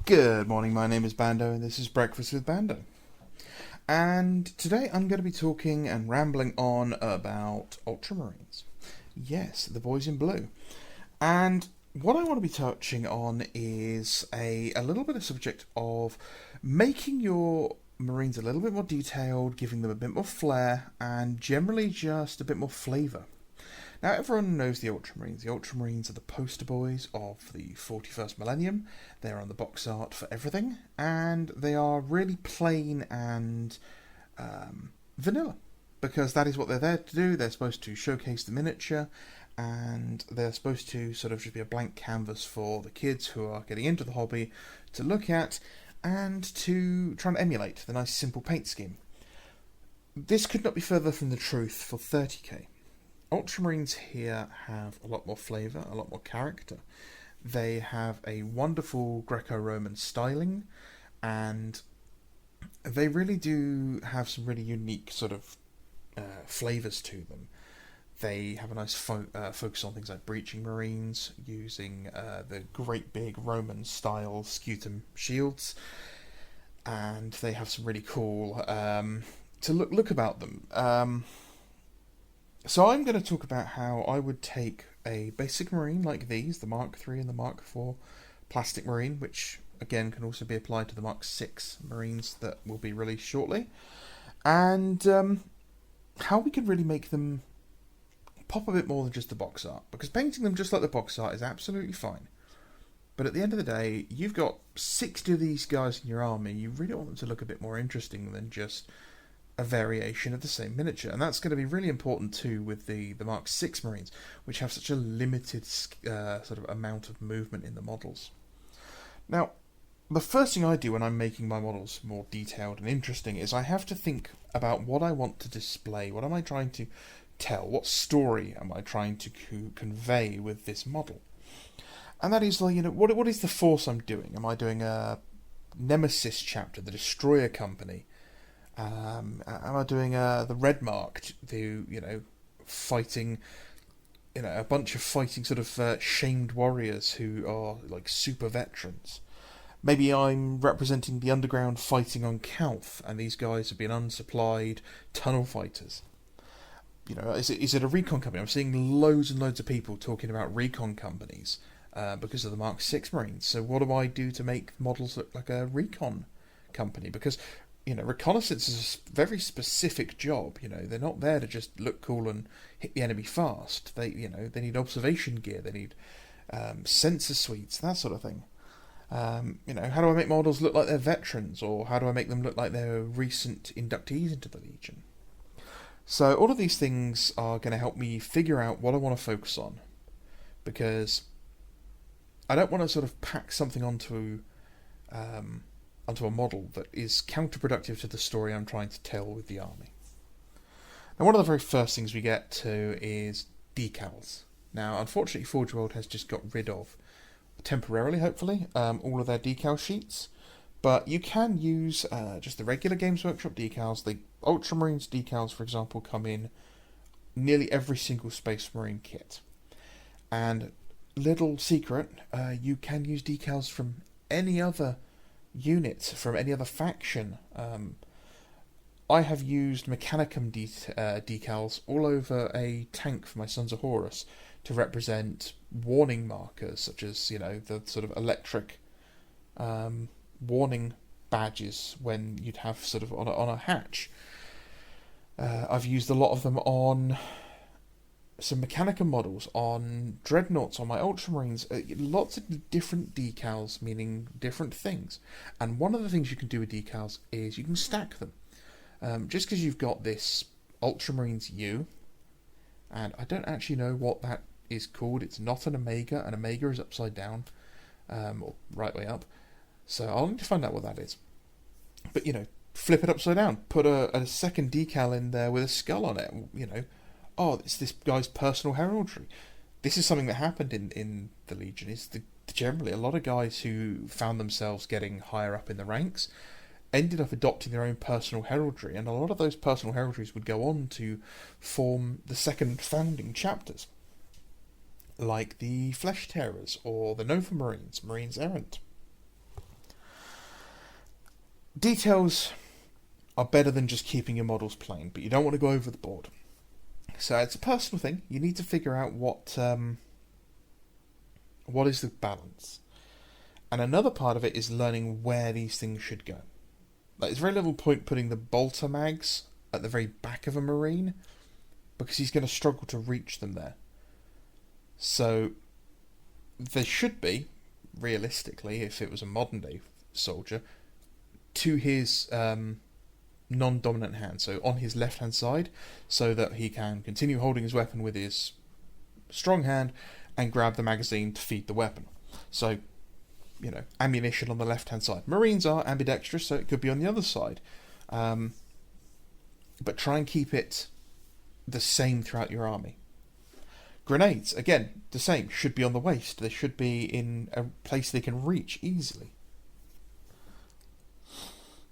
Good morning, my name is Bando and this is Breakfast with Bando. And today I'm going to be talking and rambling on about Ultramarines. Yes, the boys in blue. And what I want to be touching on is a little bit of subject of making your Marines a little bit more detailed, giving them a bit more flair, and generally just a bit more flavour. Now, everyone knows the Ultramarines. The Ultramarines are the poster boys of the 41st millennium. They're on the box art for everything, and they are really plain and vanilla, because that is what they're there to do. They're supposed to showcase the miniature, and they're supposed to sort of just be a blank canvas for the kids who are getting into the hobby to look at and to try and emulate the nice simple paint scheme. This could not be further from the truth for 30k. Ultramarines here have a lot more flavour, a lot more character. They have a wonderful Greco-Roman styling, and they really do have some really unique sort of flavours to them. They have a nice focus on things like breaching marines, using the great big Roman style scutum shields, and they have some really cool to look about them. So I'm going to talk about how I would take a basic marine like these, the Mark III and the Mark IV plastic marine, which again can also be applied to the Mark VI marines that will be released shortly, and how we can really make them pop a bit more than just the box art, because painting them just like the box art is absolutely fine. But at the end of the day, you've got 60 of these guys in your army. You really want them to look a bit more interesting than just a variation of the same miniature, and that's going to be really important too with the Mark VI Marines, which have such a limited sort of amount of movement in the models. Now, the first thing I do when I'm making my models more detailed and interesting is I have to think about what I want to display. What am I trying to tell? What story am I trying to convey with this model? And that is like, what is the force I'm doing? Am I doing a Nemesis chapter, the Destroyer Company? Am I doing the Red Mark, fighting, a bunch of fighting sort of shamed warriors who are like super veterans? Maybe I'm representing the underground fighting on Calth, and these guys have been unsupplied tunnel fighters. Is it a recon company? I'm seeing loads and loads of people talking about recon companies because of the Mark VI Marines. So what do I do to make models look like a recon company? Because reconnaissance is a very specific job. They're not there to just look cool and hit the enemy fast. They need observation gear. They need sensor suites, that sort of thing. How do I make models look like they're veterans, or how do I make them look like they're recent inductees into the Legion? So all of these things are going to help me figure out what I want to focus on, because I don't want to sort of pack something onto a model that is counterproductive to the story I'm trying to tell with the army. Now, one of the very first things we get to is decals. Now, unfortunately, Forge World has just got rid of, temporarily hopefully, all of their decal sheets, but you can use just the regular Games Workshop decals. The Ultramarines decals, for example, come in nearly every single Space Marine kit. And little secret, you can use decals from any other unit, from any other faction. I have used Mechanicum decals all over a tank for my Sons of Horus to represent warning markers, such as the sort of electric warning badges when you'd have sort of on a hatch. I've used a lot of them on some Mechanicum models, on Dreadnoughts, on my Ultramarines. Lots of different decals meaning different things. And one of the things you can do with decals is you can stack them. Just because you've got this Ultramarines U, and I don't actually know what that is called. It's not an Omega. An Omega is upside down, or right way up. So I'll need to find out what that is. But, flip it upside down. Put a second decal in there with a skull on it. Oh, it's this guy's personal heraldry. This is something that happened in the Legion. Is generally a lot of guys who found themselves getting higher up in the ranks ended up adopting their own personal heraldry, and a lot of those personal heraldries would go on to form the second founding chapters, like the Flesh Terrors or the Nova Marines, Marines Errant. Details are better than just keeping your models plain, but you don't want to go over the board. So it's a personal thing. You need to figure out what is the balance. And another part of it is learning where these things should go. Like, there's very little point putting the bolter mags at the very back of a Marine, because he's going to struggle to reach them there. So there should be, realistically, if it was a modern day soldier, to his non-dominant hand, so on his left hand side, so that he can continue holding his weapon with his strong hand and grab the magazine to feed the weapon. So, you know, ammunition on the left hand side. Marines are ambidextrous, so it could be on the other side. But try and keep it the same throughout your army. Grenades, again, the same, should be on the waist. They should be in a place they can reach easily.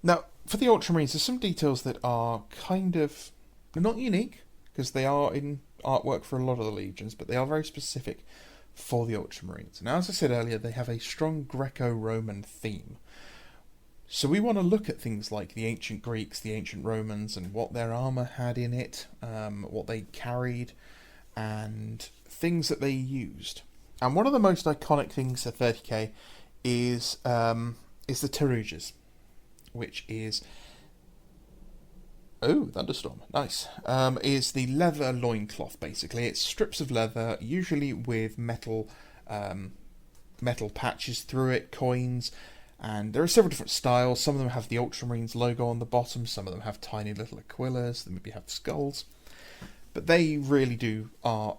Now, for the Ultramarines, there's some details that are kind of, they're not unique, because they are in artwork for a lot of the legions, but they are very specific for the Ultramarines. Now, as I said earlier, they have a strong Greco-Roman theme. So we want to look at things like the ancient Greeks, the ancient Romans, and what their armour had in it, what they carried, and things that they used. And one of the most iconic things at 30k is the Teruges, which is... Oh, thunderstorm. Nice. Is the leather loincloth, basically. It's strips of leather, usually with metal patches through it, coins, and there are several different styles. Some of them have the Ultramarines logo on the bottom, some of them have tiny little aquillas, they maybe have skulls. But they really are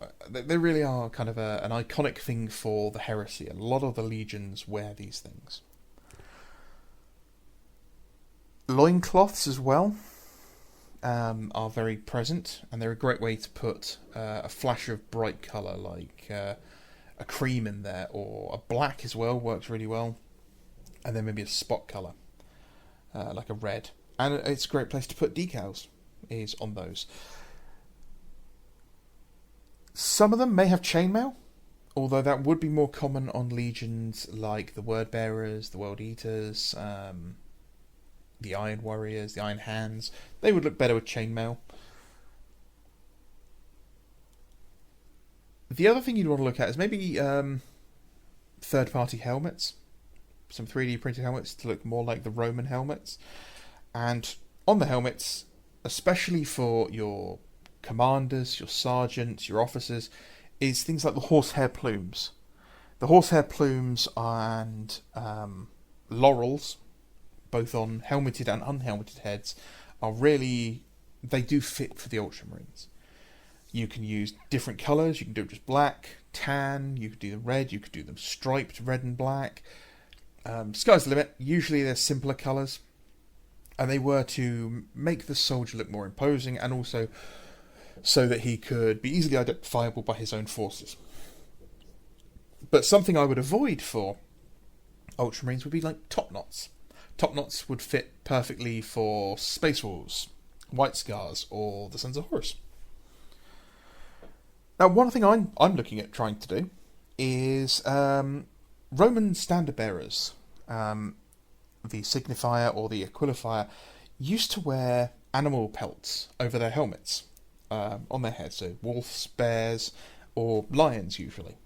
kind of an iconic thing for the Heresy. A lot of the legions wear these things. Loincloths as well are very present, and they're a great way to put a flash of bright colour like a cream in there, or a black as well, works really well, and then maybe a spot colour like a red. And it's a great place to put decals, is on those. Some of them may have chainmail, although that would be more common on legions like the Word Bearers, the World Eaters, the Iron Warriors, the Iron Hands. They would look better with chainmail. The other thing you'd want to look at is maybe third-party helmets. Some 3D printed helmets to look more like the Roman helmets. And on the helmets, especially for your commanders, your sergeants, your officers, is things like the horsehair plumes. The horsehair plumes and laurels, both on helmeted and unhelmeted heads, are really, they do fit for the Ultramarines. You can use different colours, you can do it just black, tan, you could do them red, you could do them striped red and black. Sky's the limit. Usually they're simpler colours, and they were to make the soldier look more imposing, and also so that he could be easily identifiable by his own forces. But something I would avoid for Ultramarines would be like top knots. Top knots would fit perfectly for Space Wolves, White Scars, or the Sons of Horus. Now, one thing I'm looking at trying to do is Roman standard bearers, the signifier or the aquilifier, used to wear animal pelts over their helmets, on their heads, so wolves, bears, or lions usually,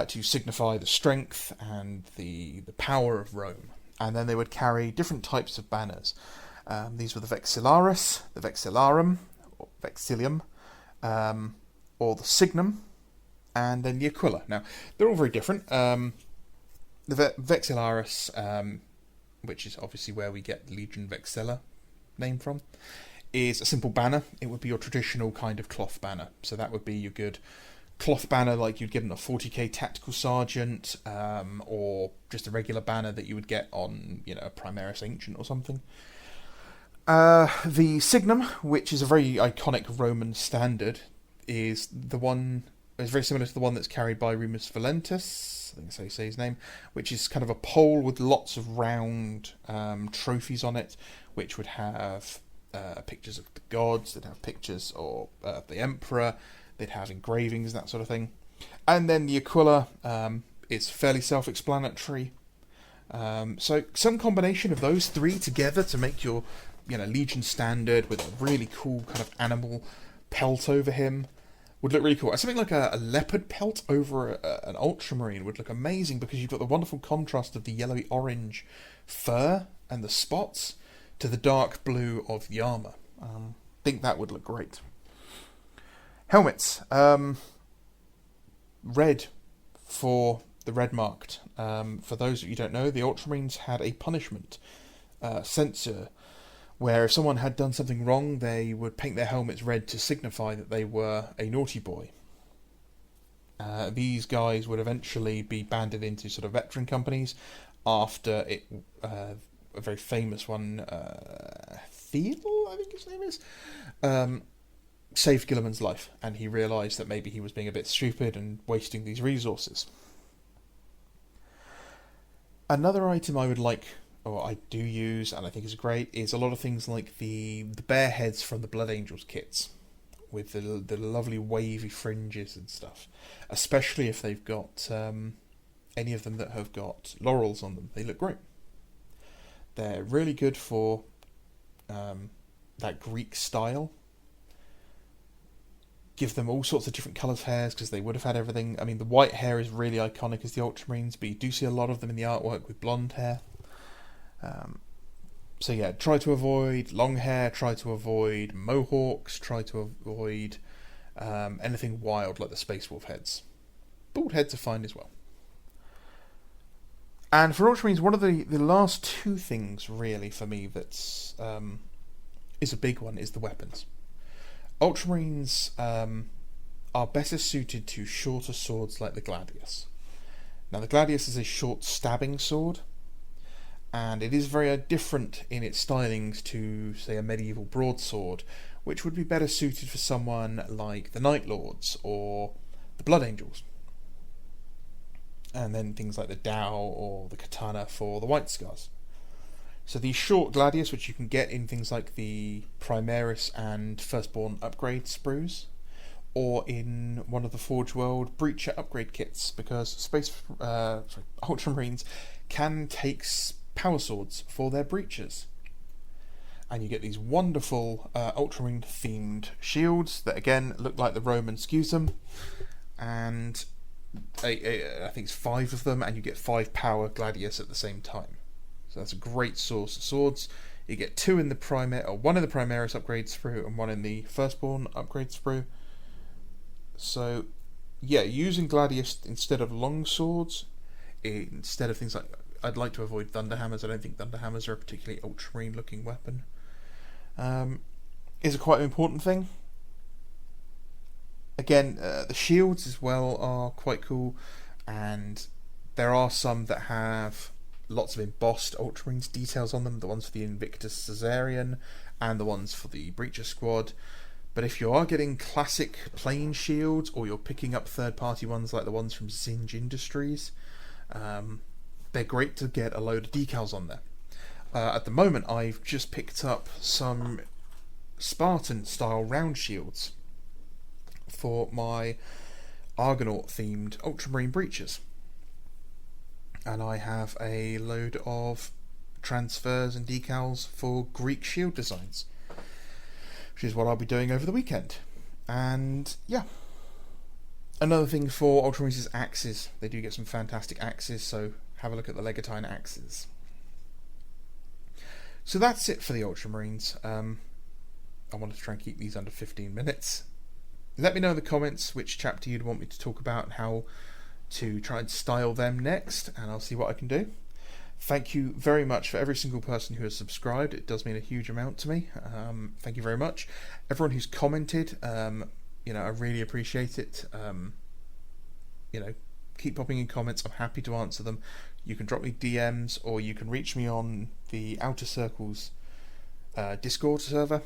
to signify the strength and the power of Rome. And then they would carry different types of banners. These were the vexillaris, the vexillarum, or vexillium, or the signum, and then the aquila. Now, they're all very different. The vexillaris, which is obviously where we get Legion Vexilla name from, is a simple banner. It would be your traditional kind of cloth banner. So that would be your good cloth banner like you'd get on a 40k tactical sergeant, or just a regular banner that you would get on, you know, a Primaris Ancient or something. The signum, which is a very iconic Roman standard, is very similar to the one that's carried by Remus Valentus, I think that's how you say his name, which is kind of a pole with lots of round trophies on it, which would have pictures of the gods, they'd have pictures of the emperor, they'd have engravings, that sort of thing. And then the aquila is fairly self-explanatory. So some combination of those three together to make your, Legion standard with a really cool kind of animal pelt over him would look really cool. And something like a leopard pelt over an Ultramarine would look amazing, because you've got the wonderful contrast of the yellowy orange fur and the spots to the dark blue of the armour. I think that would look great. Helmets. Red for the red marked. For those of you who don't know, the Ultramarines had a punishment censor where if someone had done something wrong, they would paint their helmets red to signify that they were a naughty boy. These guys would eventually be banded into sort of veteran companies after a very famous one, Theodore, I think his name is, saved Gilliman's life, and he realised that maybe he was being a bit stupid and wasting these resources. Another item I would like, or I do use, and I think is great, is a lot of things like the bear heads from the Blood Angels kits, with the lovely wavy fringes and stuff. Especially if they've got any of them that have got laurels on them. They look great. They're really good for that Greek style. Give them all sorts of different colours of hairs, because they would have had everything. I mean, the white hair is really iconic as the Ultramarines, but you do see a lot of them in the artwork with blonde hair. So yeah, try to avoid long hair, try to avoid mohawks, try to avoid anything wild like the Space Wolf heads. Bald heads are fine as well. And for Ultramarines, one of the last two things really for me that's is a big one is the weapons. Ultramarines are better suited to shorter swords like the Gladius. Now the Gladius is a short stabbing sword, and it is very different in its stylings to, say, a medieval broadsword, which would be better suited for someone like the Night Lords or the Blood Angels. And then things like the Dao or the Katana for the White Scars. So these short Gladius, which you can get in things like the Primaris and Firstborn upgrade sprues, or in one of the Forge World Breacher upgrade kits, because Ultramarines can take power swords for their breaches. And you get these wonderful Ultramarine themed shields that again look like the Roman scusum, and I think it's 5 of them, and you get 5 power Gladius at the same time. So that's a great source of swords. You get 2 in the one in the Primaris upgrade sprue and 1 in the Firstborn upgrade sprue. So yeah, using Gladius instead of long swords, instead of things like, I'd like to avoid Thunderhammers. I don't think Thunderhammers are a particularly Ultramarine looking weapon. Is a quite important thing. Again, the shields as well are quite cool, and there are some that have lots of embossed Ultramarines details on them, the ones for the Invictus Caesarian and the ones for the Breacher Squad. But if you are getting classic plain shields, or you're picking up third-party ones like the ones from Zinj Industries, they're great to get a load of decals on there. At the moment, I've just picked up some Spartan-style round shields for my Argonaut-themed Ultramarine breaches. And I have a load of transfers and decals for Greek shield designs, which is what I'll be doing over the weekend. And yeah, another thing for Ultramarines is axes. They do get some fantastic axes, so have a look at the Legatine axes. So that's it for the Ultramarines. I want to try and keep these under 15 minutes. Let me know in the comments which chapter you'd want me to talk about and how to try and style them next, and I'll see what I can do. Thank you very much for every single person who has subscribed. It does mean a huge amount to me. Thank you very much. Everyone who's commented, I really appreciate it. Keep popping in comments. I'm happy to answer them. You can drop me DMs, or you can reach me on the Outer Circles Discord server,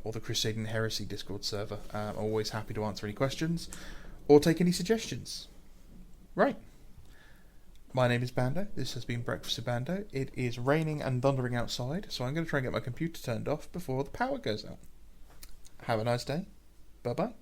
or the Crusading Heresy Discord server. I'm always happy to answer any questions or take any suggestions. Right. My name is Bando. This has been Breakfast with Bando. It is raining and thundering outside, so I'm going to try and get my computer turned off before the power goes out. Have a nice day. Bye-bye.